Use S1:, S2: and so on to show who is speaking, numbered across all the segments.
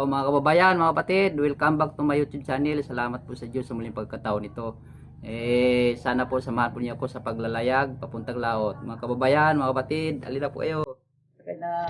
S1: mga kababayan, mga kapatid, welcome back to my YouTube channel. Salamat po sa Diyos sa muling pagkataon nito. Sana po samahan po niyo ako sa paglalayag papuntang laot. Mga kababayan, mga kapatid, alila po kayo. Okay na.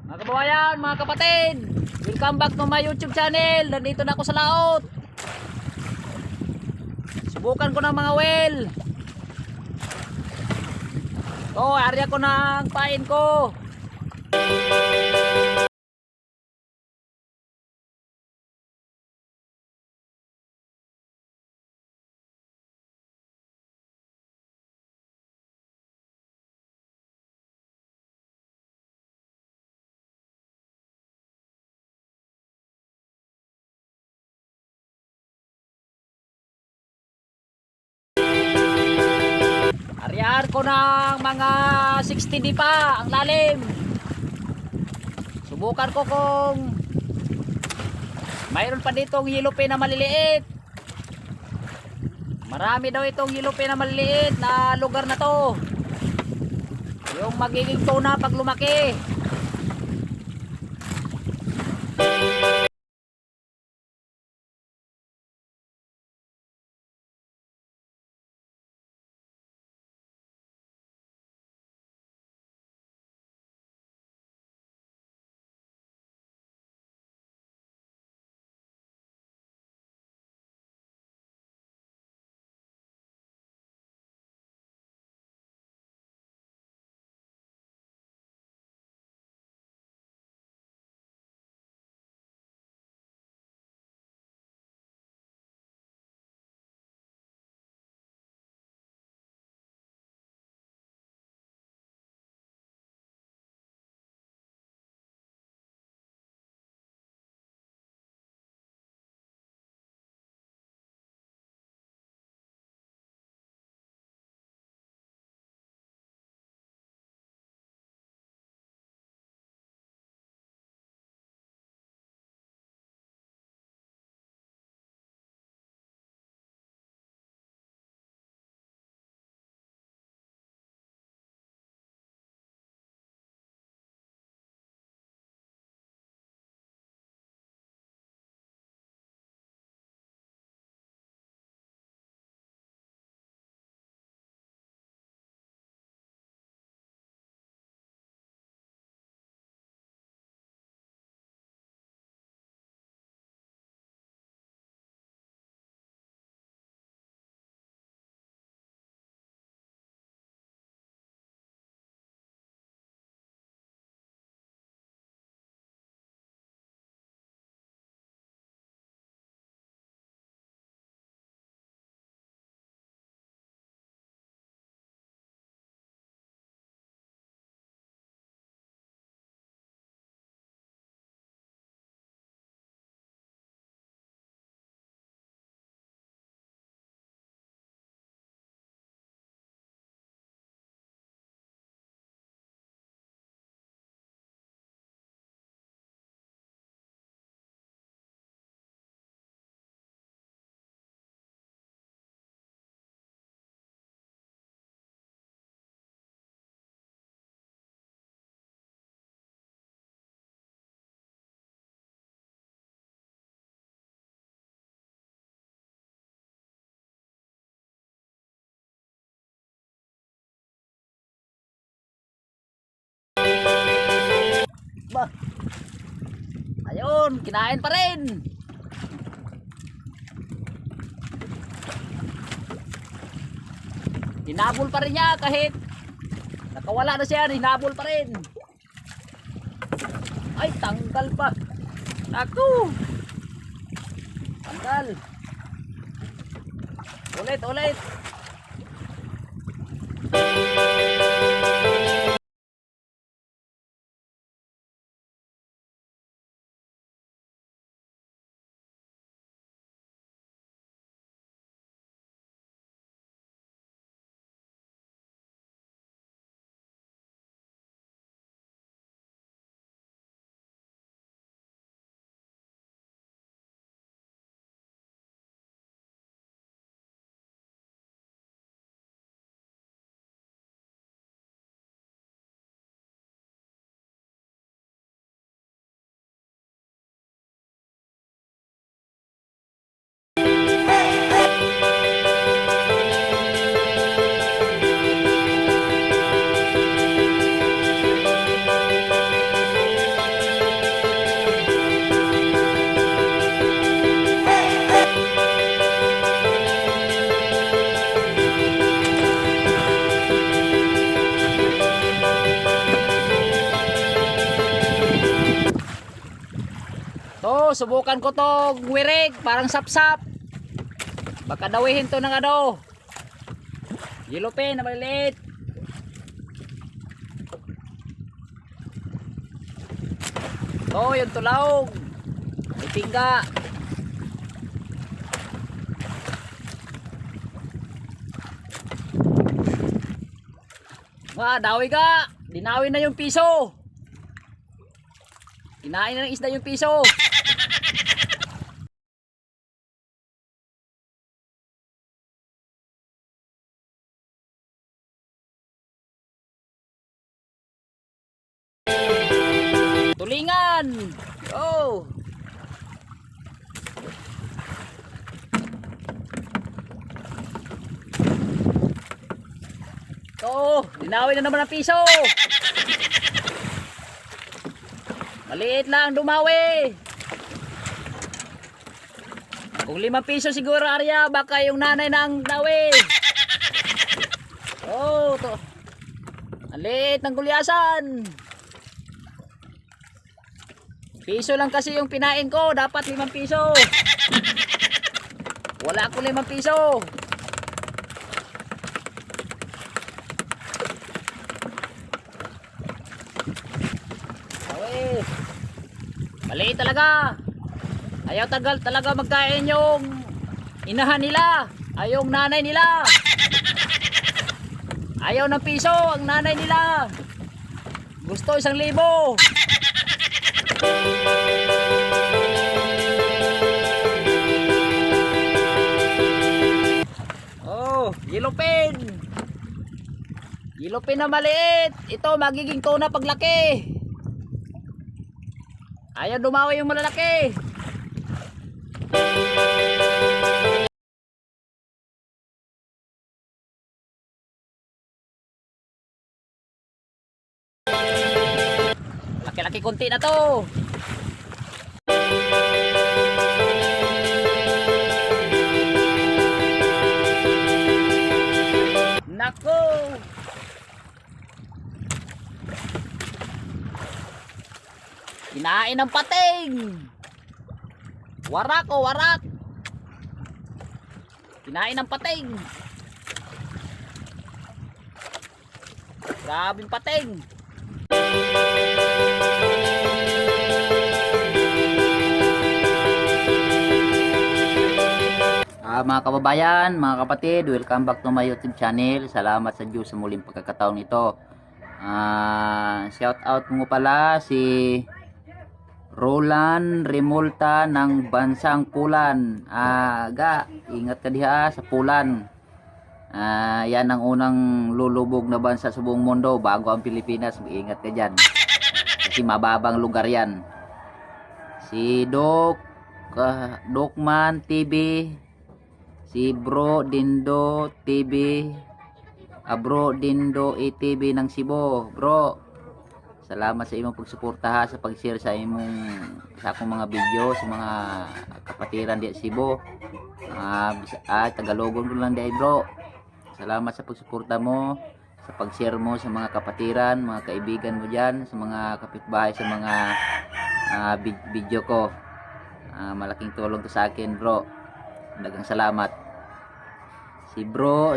S1: Mga kababayan, mga kapatid, welcome back to my YouTube channel. Nandito na ako sa laot. Subukan ko ng mga well. Area ko ng pain ko. Areaan ko ng mga 60 pa ang lalim. Subukan ko kung mayroon pa ditong yellowfin na maliliit. Marami daw itong yellowfin na maliliit na lugar na to. Yung magiging tuna pag lumaki. Ba. Ayun, kinain pa rin. Hinabol pa rin niya kahit nakawala na siya, hinabol pa rin. Ay, tanggal pa. Naku. Tanggal. Ulit, ulit. To, subukan ko to wirig, parang sapsap. Baka dawihin to ng ano. Yellowfin na maliit. To, yung tulaog. May pingga. Dawi ka. Dinawi na yung piso. Kinain na ng isda yung piso. Tulingan. Oh. To, dinawi na naman ang piso. Maliit lang dumawi. Kung 5 piso siguro Arya, baka yung nanay nang dawi. Oh, to. Maliit ng gulyasan. Piso lang kasi yung pinain ko, dapat 5 piso. Wala akong 5 piso. Okay. Maliit talaga. Ayaw tagal talaga magkain yung inahan nila. Ayaw yung nanay nila. Ayaw ng piso ang nanay nila. Gusto 1,000. Oh, yellowfin. Yellowfin na maliit. Ito magiging tuna paglaki. Ayaw dumawi yung malalaki. Laki-laki konti na to. Nako. Kinain ng pating. Warak o warak. Kinain ng pating. Grabing pating. Mga kababayan, mga kapatid, welcome back to my YouTube channel. Salamat sa Diyos sa muling pagkakataon nito. Shout out mo pala si Roland Remolta ng Bansang Pulan. Ingat ka diha sa Pulan. Yan ang unang lulubog na bansa sa buong mundo bago ang Pilipinas. Ingat ka dyan. Kasi mababang lugar yan. Si Dokman TV, si Bro Dindo TV, Bro Dindo ATV ng Cebu. Bro, Salamat sa imong pagsuporta ha, sa pag-share sa akong mga video sa mga kapatiran di Cebu. Tagalogon ko lang di bro. Salamat sa pagsuporta mo, sa pag-share mo sa mga kapatiran, mga kaibigan mo diyan, sa mga kapitbahay, sa mga video ko. Malaking tulong to sa akin bro. Daghang salamat. Si bro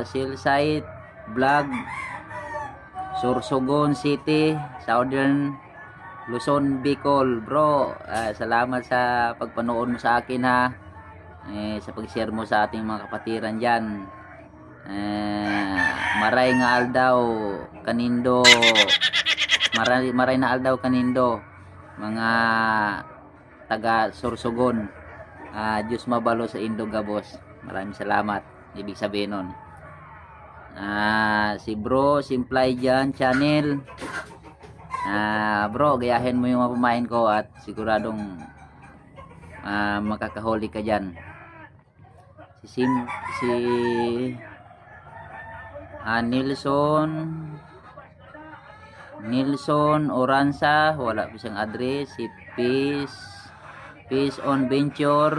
S1: Silsite Vlog, Sorsogon City, Southern Luzon, Bicol bro. Salamat sa pagpanood mo sa akin ha, sa pag-share mo sa ating mga kapatiran dyan. Maray nga aldaw kanindo, maray na aldaw kanindo mga taga Sorsogon. Diyos mabalo sa Indogabos. Maraming salamat. Ibig sabihin nun, si bro Simplay dyan channel, bro gayahin mo yung mga pamain ko at siguradong makakahuli ka dyan. Si Nilson Oransa, wala po siyang address. Si Peace on Venture,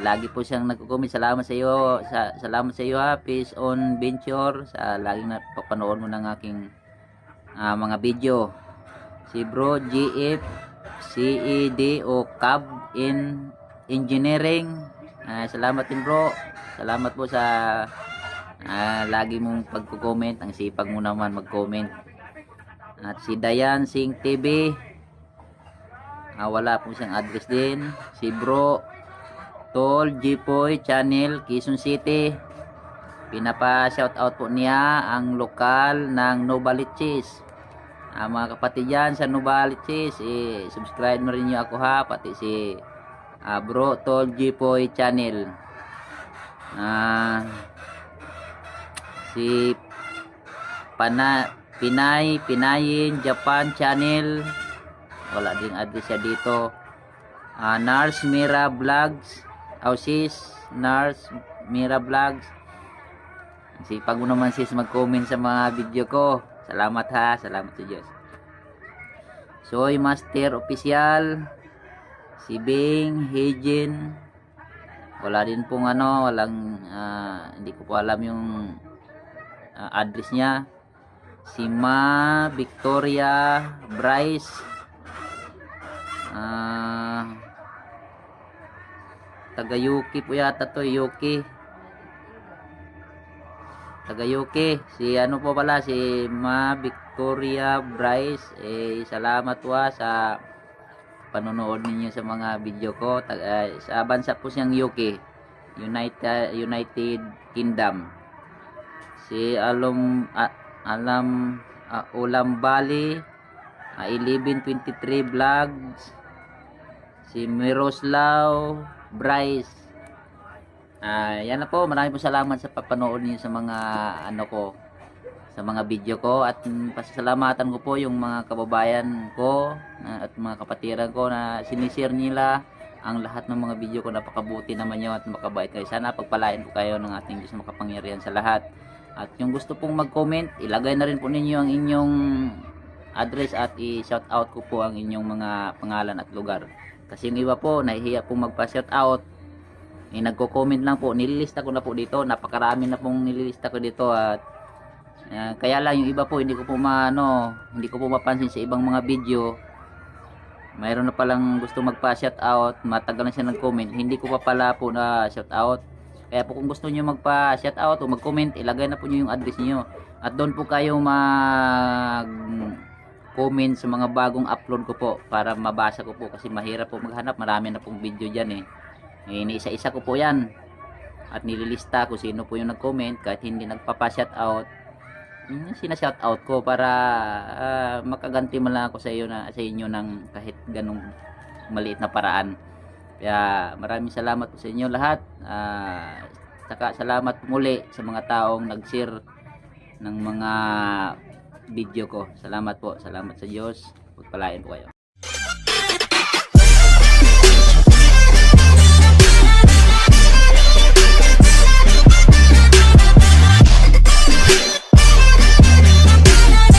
S1: lagi po siyang nagko-comment. Salamat sa iyo, salamat sa iyo ha, Peace on Venture, sa laging napapanood mo ng aking mga video. Si bro GF CED o Cab in Engineering, salamat din bro. Salamat po sa lagi mong pagko-comment, ang sipag mo naman mag-comment. At si Dayan Sing TV, wala po siyang address din. Si bro Tol Jipoy channel, Quezon City, pinapa-shoutout po niya ang lokal ng Novaliches. Mga kapatid dyan sa Novaliches, subscribe mo rin nyo ako ha, pati si bro Tol Jipoy channel. Si Pinayin Japan channel, wala ding address siya dito. Nars Mira Vlogs, sis Nars Mira Vlogs, sipag mo naman sis mag-comment sa mga video ko. Salamat ha, salamat sa Diyos. Soy Master Official, si Bing Hejin, wala din pong walang hindi ko po alam yung address niya. Si Ma Victoria Bryce, taga Yuki po yata to, Yuki, taga Yuki. Si po pala, si Ma Victoria Bryce, salamat po sa panonood ninyo sa mga video ko. Sa bansa po siyang UK, United Kingdom. Si Ulam Bali, 1123 Vlogs. Si Miroslav Bryce, yan na po. Maraming po salamat sa papanood niyo sa mga sa mga video ko, at pasasalamatan ko po yung mga kababayan ko at mga kapatiran ko na sinishare nila ang lahat ng mga video ko. Napakabuti naman nyo at makabait kayo. Sana pagpalain po kayo ng ating Diyos makapangyarihan sa lahat. At yung gusto pong mag-comment, ilagay na rin po ninyo ang inyong address at i-shout out ko po ang inyong mga pangalan at lugar. Kasi yung iba po nahihiya pong magpa-shout out, nagko-comment lang po. Nililista ko na po dito, napakarami na pong nililista ko dito. At kaya lang yung iba po hindi ko po hindi ko po mapansin sa ibang mga video. Mayroon na palang gusto magpa-shout out, matagal na siya nag-comment, hindi ko pa pala po na shout out. Kaya po kung gusto niyo magpa-shout out o mag-comment, ilagay na po niyo yung address niyo. At doon po kayo mag-comment sa mga bagong upload ko po para mabasa ko po, kasi mahirap po maghanap. Marami na pong video diyan Iniisa-isa ko po 'yan. At nililista ko sino po yung nag-comment kahit hindi nagpapa-shout out. Sina-shout out ko para makaganti man lang ako sa inyo ng kahit ganung maliit na paraan. Kaya maraming salamat po sa inyo lahat. Saka salamat muli sa mga taong nag-share ng mga video ko. Salamat po. Salamat sa Diyos. Pagpalain po kayo.